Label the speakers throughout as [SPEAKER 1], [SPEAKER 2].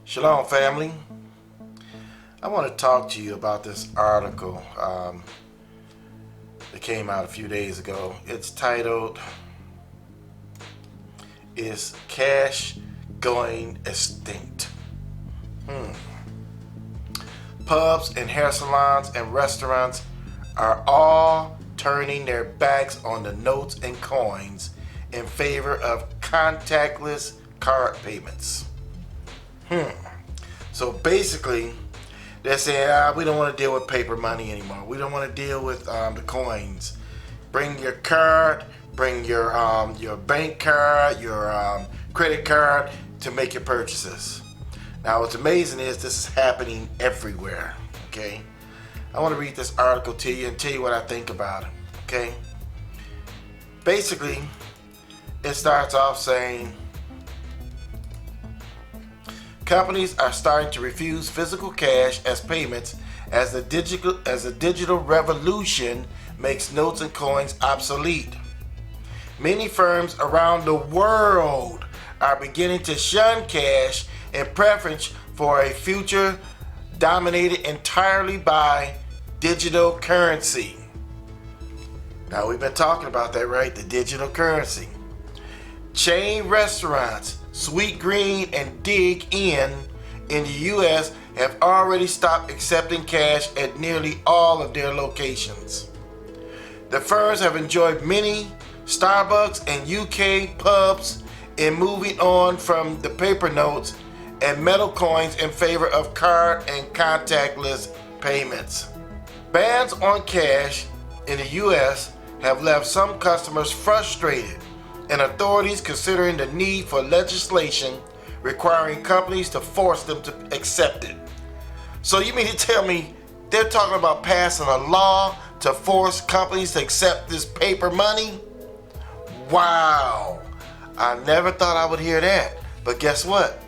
[SPEAKER 1] Shalom, family. I want to talk to you about this article that came out a few days ago. It's titled, "Is Cash Going Extinct?" Pubs and hair salons and restaurants are all turning their backs on the notes and coins in favor of contactless card payments. So basically, they're saying, we don't want to deal with paper money anymore. We don't want to deal with the coins. Bring your card, bring your bank card, your credit card to make your purchases. Now, what's amazing is this is happening everywhere, okay? I want to read this article to you and tell you what I think about it, okay? Basically, it starts off saying, companies are starting to refuse physical cash as payments as the digital revolution makes notes and coins obsolete. Many firms around the world are beginning to shun cash in preference for a future dominated entirely by digital currency. Now, we've been talking about that, right? The digital currency. Chain restaurants Sweet Green and Dig in the U.S. have already stopped accepting cash at nearly all of their locations. The firms have enjoyed many Starbucks and UK pubs in moving on from the paper notes and metal coins in favor of card and contactless payments. Bans on cash in the U.S. have left some customers frustrated, and authorities considering the need for legislation requiring companies to force them to accept it. So you mean to tell me they're talking about passing a law to force companies to accept this paper money? Wow, I never thought I would hear that. But guess what?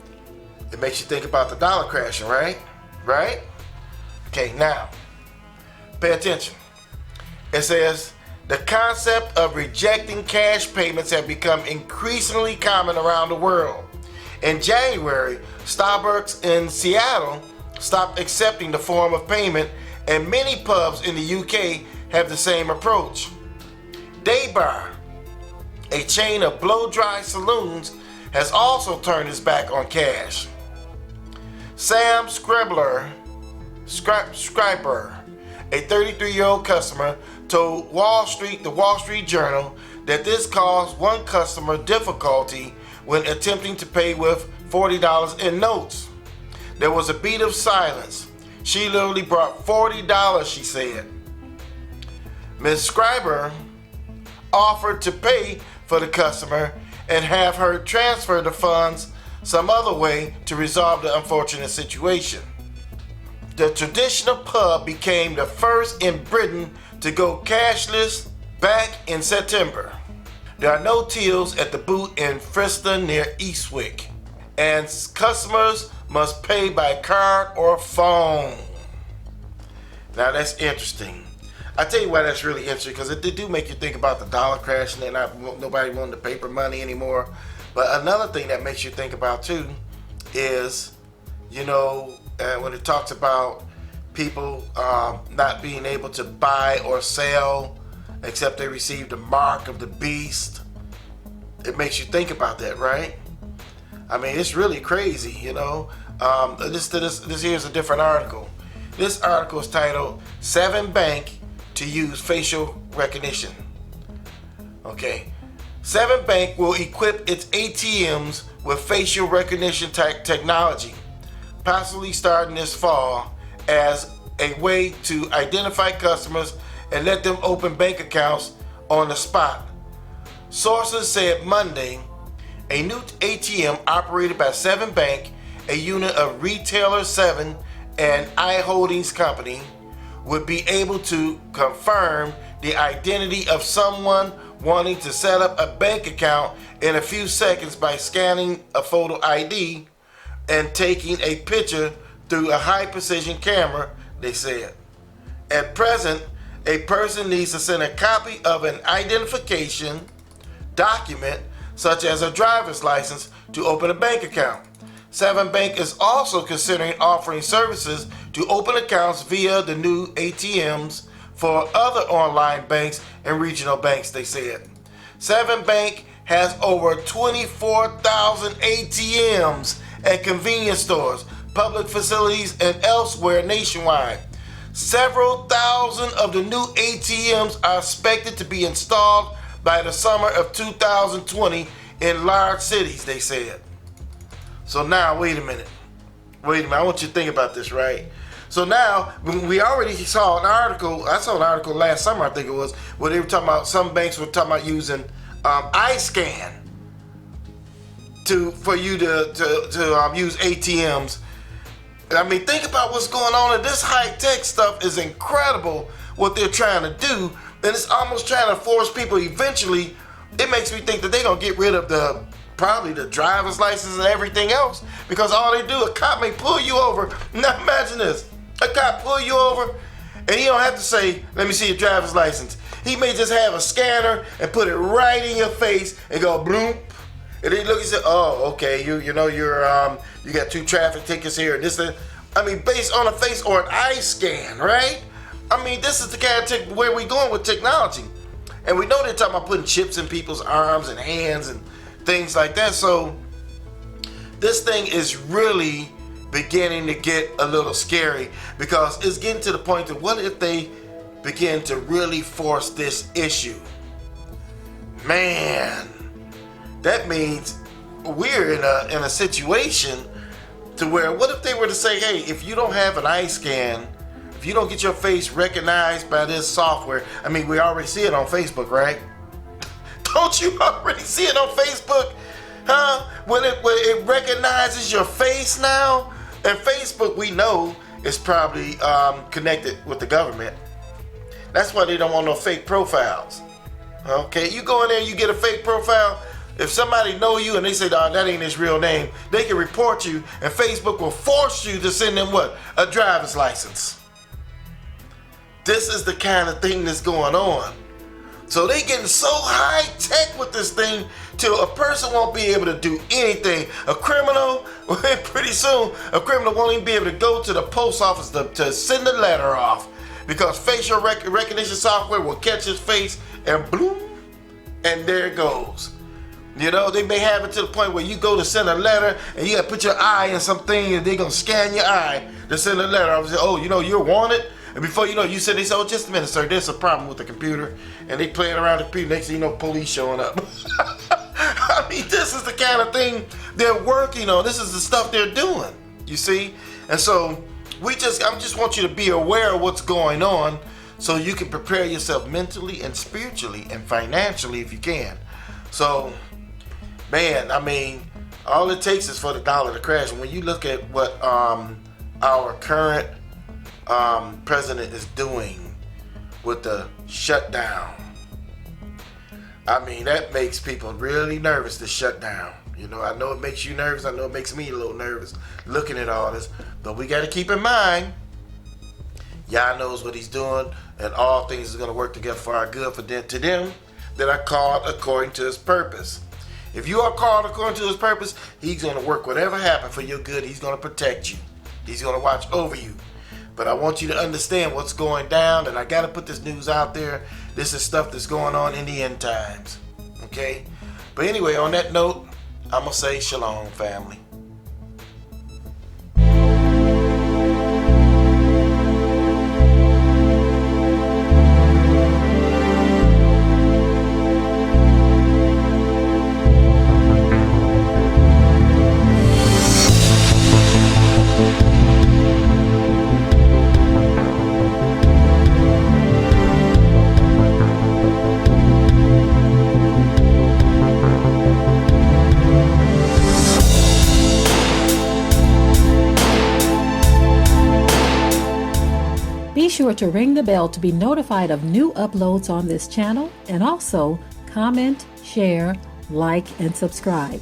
[SPEAKER 1] It makes you think about the dollar crashing, right? Right? Okay, now, pay attention. It says, the concept of rejecting cash payments have become increasingly common around the world. In January, Starbucks in Seattle stopped accepting the form of payment, and many pubs in the UK have the same approach. Daybar, a chain of blow-dry saloons, has also turned its back on cash. Sam Scriber, a 33-year-old customer, told the Wall Street Journal that this caused one customer difficulty when attempting to pay with $40 in notes. There was a beat of silence. She literally brought $40, she said. Ms. Scriber offered to pay for the customer and have her transfer the funds some other way to resolve the unfortunate situation. The traditional pub became the first in Britain to go cashless back in September. There are no tills at the Boot in Frista near Eastwick, and customers must pay by card or phone. Now that's interesting. I tell you why that's really interesting, because it do make you think about the dollar crashing and nobody wanting the paper money anymore. But another thing that makes you think about too is, when it talks about people not being able to buy or sell except they receive the mark of the beast, it makes you think about that, right? I mean, it's really crazy, This here's a different article. This article is titled 7 Bank to Use Facial Recognition. Okay. 7 Bank will equip its ATMs with facial recognition technology, possibly starting this fall, as a way to identify customers and let them open bank accounts on the spot. Sources said Monday a new ATM operated by 7 Bank, a unit of retailer 7 and iHoldings Company, would be able to confirm the identity of someone wanting to set up a bank account in a few seconds by scanning a photo ID and taking a picture through a high-precision camera, they said. At present, a person needs to send a copy of an identification document, such as a driver's license, to open a bank account. Seven Bank is also considering offering services to open accounts via the new ATMs for other online banks and regional banks, they said. Seven Bank has over 24,000 ATMs at convenience stores, public facilities, and elsewhere nationwide. Several thousand of the new ATMs are expected to be installed by the summer of 2020 in large cities, they said. So now, wait a minute. I want you to think about this, right? So now, we already saw an article, I saw an article last summer, I think it was, where they were talking about, some banks were talking about using iScan for you to use ATMs. I mean, think about what's going on, and this high-tech stuff is incredible, what they're trying to do, and it's almost trying to force people eventually. It makes me think that they're going to get rid of probably the driver's license and everything else, because all they do, a cop may pull you over. Now imagine this, a cop pull you over, and he don't have to say, let me see your driver's license. He may just have a scanner and put it right in your face and go bloop, and then look and say, oh, okay, you got 2 traffic tickets here, and this. I mean, based on a face or an eye scan, right? I mean, this is the kind of where we're going with technology. And we know they're talking about putting chips in people's arms and hands and things like that. So this thing is really beginning to get a little scary, because it's getting to the point that what if they begin to really force this issue? Man, that means we're in a situation to where, what if they were to say, hey, if you don't have an eye scan, if you don't get your face recognized by this software, I mean, we already see it on Facebook, right? Don't you already see it on Facebook? Huh? When it recognizes your face now? And Facebook, we know, is probably connected with the government. That's why they don't want no fake profiles. Okay, you go in there, you get a fake profile. If somebody know you and they say, oh, that ain't his real name, they can report you, and Facebook will force you to send them what? A driver's license. This is the kind of thing that's going on. So they getting so high tech with this thing till a person won't be able to do anything. A criminal, pretty soon, a criminal won't even be able to go to the post office to send a letter off, because facial recognition software will catch his face and bloom, and there it goes. You know, they may have it to the point where you go to send a letter and you got to put your eye in something and they're going to scan your eye to send a letter. I was like, oh, you know, you're wanted. And before you know, you said, they said, oh, just a minute, sir, there's a problem with the computer. And they playing around the computer. Next thing you know, police showing up. I mean, this is the kind of thing they're working on. This is the stuff they're doing, you see? And so I just want you to be aware of what's going on so you can prepare yourself mentally and spiritually and financially if you can. So, man, I mean, all it takes is for the dollar to crash. And when you look at what our current president is doing with the shutdown, I mean, that makes people really nervous, to shut down. You know, I know it makes you nervous. I know it makes me a little nervous looking at all this. But we got to keep in mind, Yah knows what he's doing, and all things are going to work together for our good to them that are called according to his purpose. If you are called according to his purpose, he's going to work whatever happens for your good. He's going to protect you. He's going to watch over you. But I want you to understand what's going down, and I got to put this news out there. This is stuff that's going on in the end times. Okay? But anyway, on that note, I'm going to say shalom, family.
[SPEAKER 2] Be sure to ring the bell to be notified of new uploads on this channel, and also comment, share, like, and subscribe.